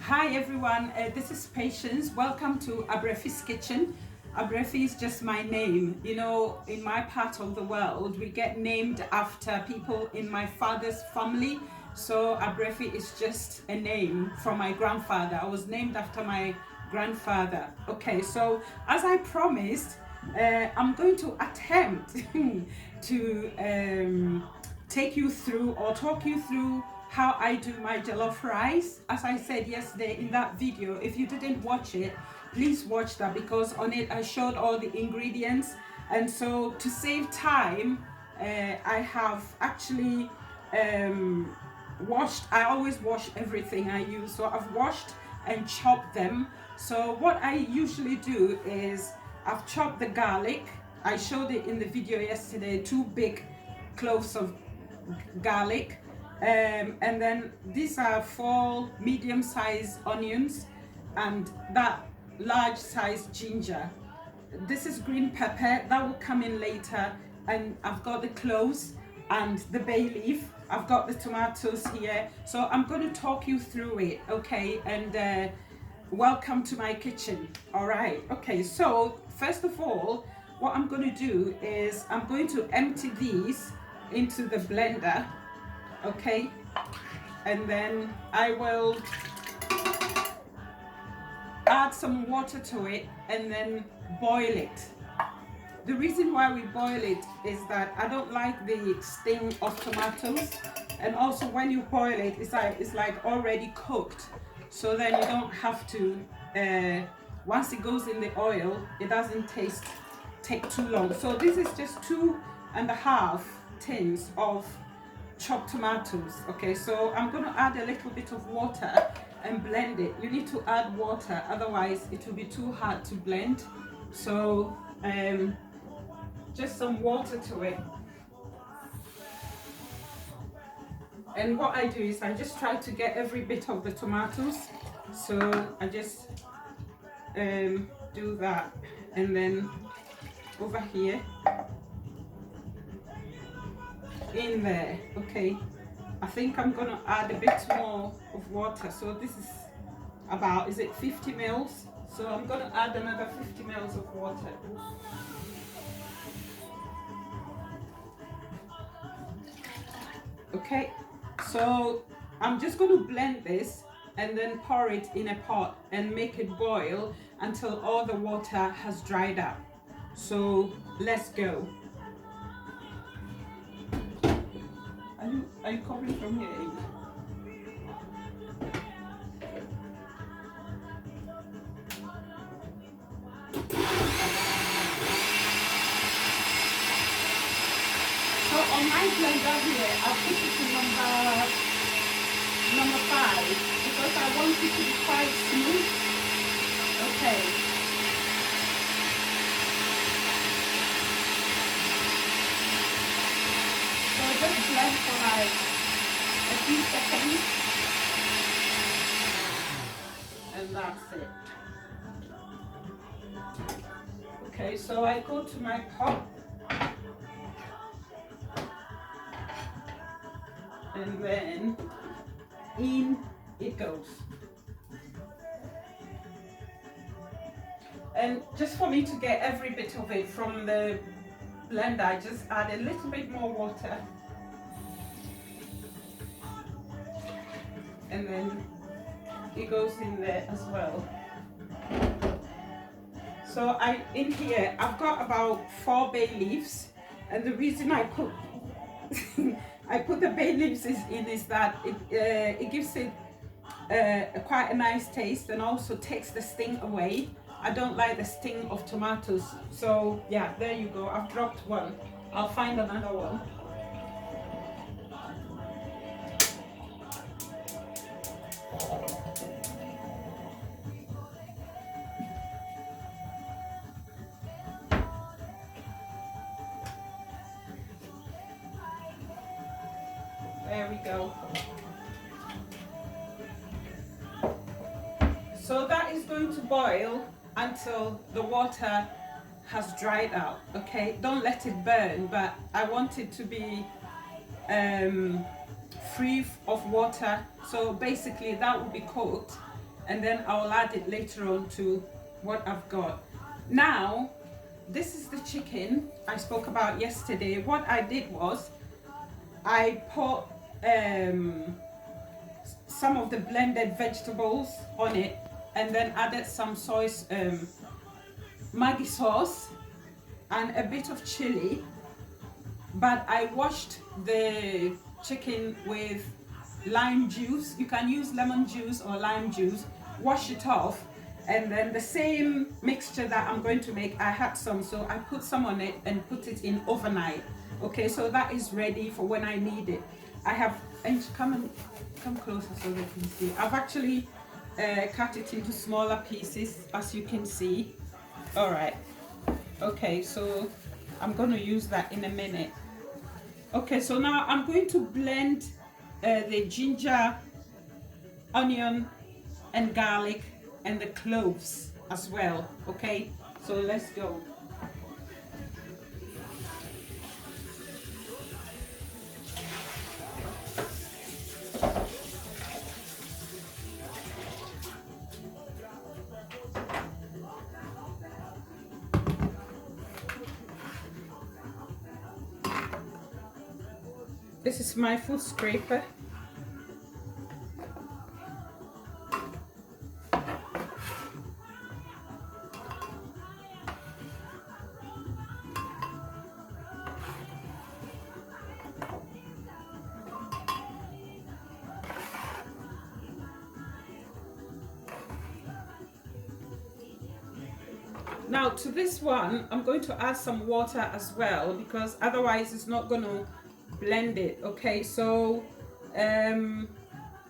Hi everyone, this is Patience. Welcome to Abrefi's Kitchen. Abrefi is just my name. You know, in my part of the world, we get named after people in my father's family. So Abrefi is just a name from my grandfather. I was named after my grandfather. Okay, so as I promised, I'm going to attempt to take you through or talk you through how I do my jollof rice. As I said yesterday in that video, if you didn't watch it, please watch that, because on it I showed all the ingredients. And so to save time, I have actually washed. I always wash everything I use, so I've washed and chopped them. So what I usually do is I've chopped the garlic. I showed it in the video yesterday, 2 big cloves of garlic, and then these are 4 medium-sized onions and that large-sized ginger. This is green pepper, that will come in later, and I've got the cloves and the bay leaf. I've got the tomatoes here, so I'm going to talk you through it, okay? And welcome to my kitchen. All right, okay, so first of all, what I'm going to do is I'm going to empty these into the blender, okay, and then I will add some water to it and then boil it. The reason why we boil it is that I don't like the sting of tomatoes, and also when you boil it, it's like already cooked, so then you don't have to once it goes in the oil, it doesn't take too long. So this is just 2.5 tins of chopped tomatoes. Okay, so I'm going to add a little bit of water and blend it. You need to add water, otherwise it will be too hard to blend. So just some water to it. And what I do is I just try to get every bit of the tomatoes, so I just do that. And then over here, in there, okay, I think I'm gonna add a bit more of water. So this is about, is it 50 mils? So I'm gonna add another 50 mils of water. Okay, so I'm just going to blend this and then pour it in a pot and make it boil until all the water has dried up. So let's go. Are you coming from here, Amy? So on my blender here, I'll put it to number 5 because I want it to be quite smooth. Okay. So just blend for like a few seconds, and that's it. Okay, so I go to my pot, and then in it goes. And just for me to get every bit of it from the blender, I just add a little bit more water, and then it goes in there as well. So in here I've got about 4 bay leaves, and the reason I put I put the bay leaves in is that it gives it quite a nice taste, and also takes the sting away. I don't like the sting of tomatoes. So yeah, there you go. I've dropped one. I'll find another one. There we go. So that is going to boil until the water has dried out, okay? Don't let it burn, but I want it to be free of water. So basically that will be cooked and then I'll add it later on to what I've got. Now, this is the chicken I spoke about yesterday. What I did was I put some of the blended vegetables on it, and then added some Maggi sauce and a bit of chili, but I washed the chicken with lime juice. You can use lemon juice or lime juice. Wash it off, and then the same mixture that I'm going to make, I had some, so I put some on it and put it in overnight. Okay, so that is ready for when I need it. I have, and come closer so they can see. I've actually cut it into smaller pieces, as you can see. All right. Okay, so I'm going to use that in a minute. Okay, so now I'm going to blend the ginger, onion, and garlic, and the cloves as well. Okay, so let's go. This is my food scraper. Now to this one, I'm going to add some water as well, because otherwise it's not going to blend it. Okay, so I'm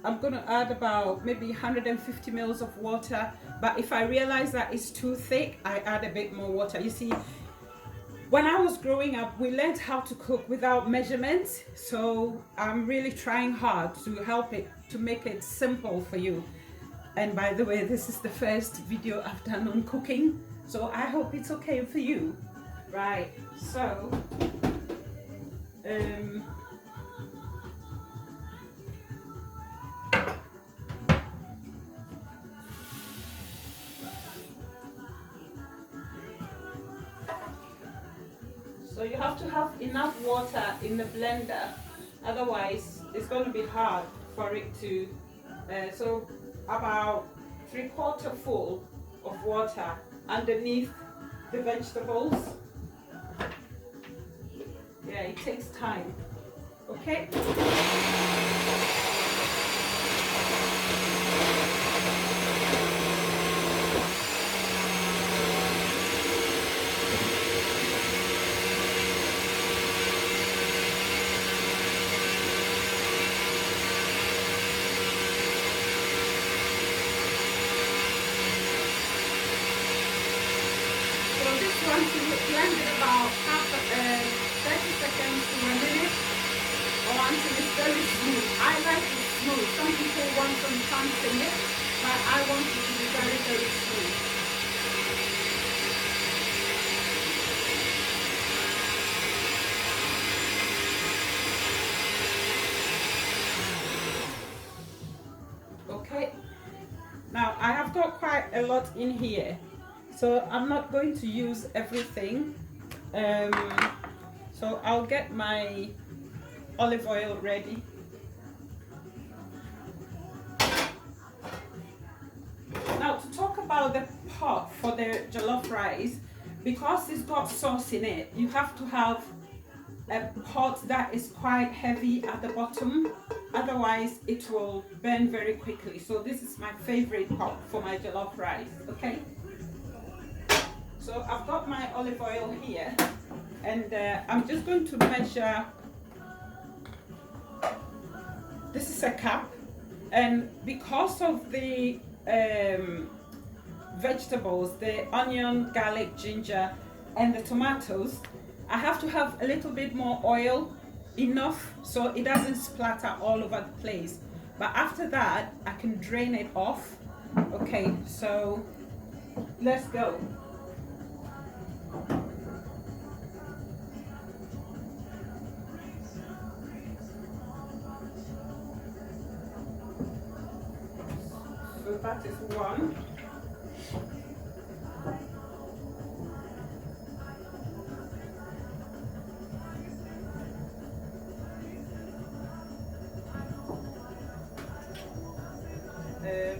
going to add about maybe 150 mils of water, but if I realize that it's too thick, I add a bit more water. You see, when I was growing up, we learned how to cook without measurements, so I'm really trying hard to help it, to make it simple for you. And by the way, this is the first video I've done on cooking, so I hope it's okay for you. Right, so so you have to have enough water in the blender, otherwise it's going to be hard for it to, so about 3/4 full of water underneath the vegetables. Yeah, it takes time. Okay. Want to blend it about 30 seconds to a minute, or until it's very smooth. I like it smooth. Some people want some chunks in it, but I want it to be very, very smooth. Okay, now I have got quite a lot in here, so I'm not going to use everything. So I'll get my olive oil ready. Now to talk about the pot for the jollof rice, because it's got sauce in it, you have to have a pot that is quite heavy at the bottom, otherwise it will burn very quickly. So this is my favorite pot for my jollof rice. Okay, so I've got my olive oil here, and I'm just going to measure. This is a cup, and because of the vegetables, the onion, garlic, ginger, and the tomatoes, I have to have a little bit more oil, enough so it doesn't splatter all over the place. But after that, I can drain it off. Okay, so let's go. So So that is one.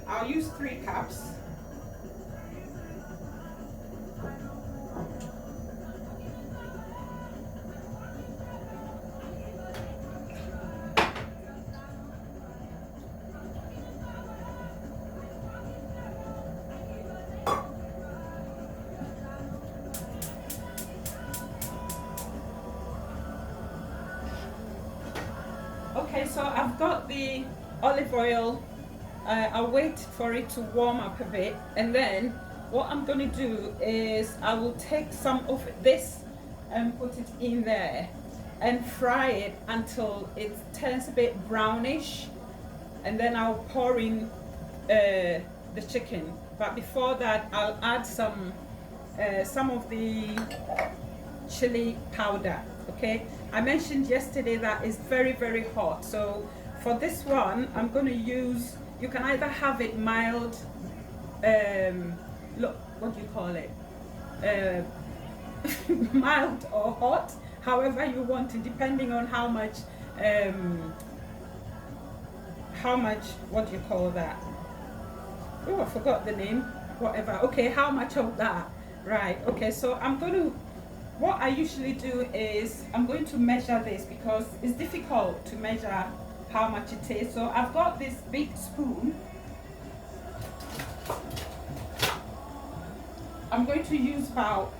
I'll use 3 cups. Okay, so I've got the olive oil. I'll wait for it to warm up a bit, and then what I'm going to do is I will take some of this and put it in there and fry it until it turns a bit brownish, and then I'll pour in the chicken. But before that, I'll add some of the chili powder. Okay, I mentioned yesterday that it's very, very hot, so for this one I'm going to use, you can either have it mild, look, what do you call it, mild or hot, however you want it, depending on how much, what do you call that, oh, I forgot the name, whatever. Okay, how much of that, right? Okay, so I'm going to, what I usually do is I'm going to measure this because it's difficult to measure how much it is. So I've got this big spoon. I'm going to use about,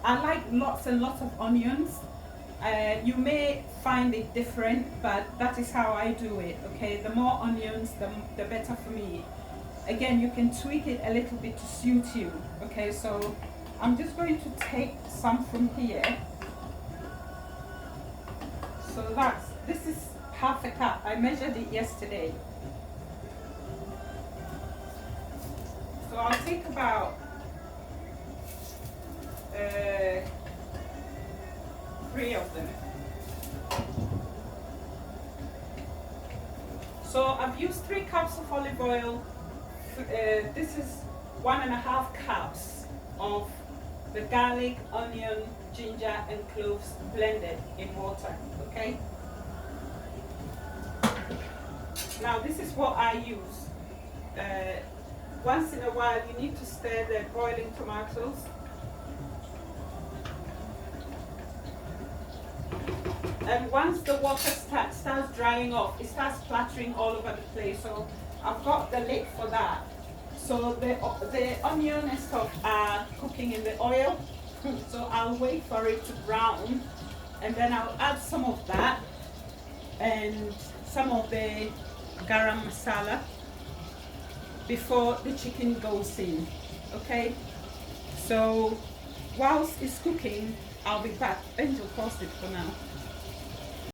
I like lots and lots of onions. You may find it different, but that is how I do it. Okay, the more onions, the better for me. Again, you can tweak it a little bit to suit you. Okay, so I'm just going to take some from here. So this is half a cup. I measured it yesterday. So I'll take about 3 of them. So I've used 3 cups of olive oil. This is 1.5 cups of the garlic, onion, ginger and cloves blended in water. Okay, now this is what I use. Once in a while you need to stir the boiling tomatoes. And once the water starts drying off, it starts splattering all over the place. So I've got the lid for that. So the onion and stuff are cooking in the oil. So I'll wait for it to brown, and then I'll add some of that and some of the garam masala before the chicken goes in. Okay, so whilst it's cooking, I'll be back. Angel, pause it for now.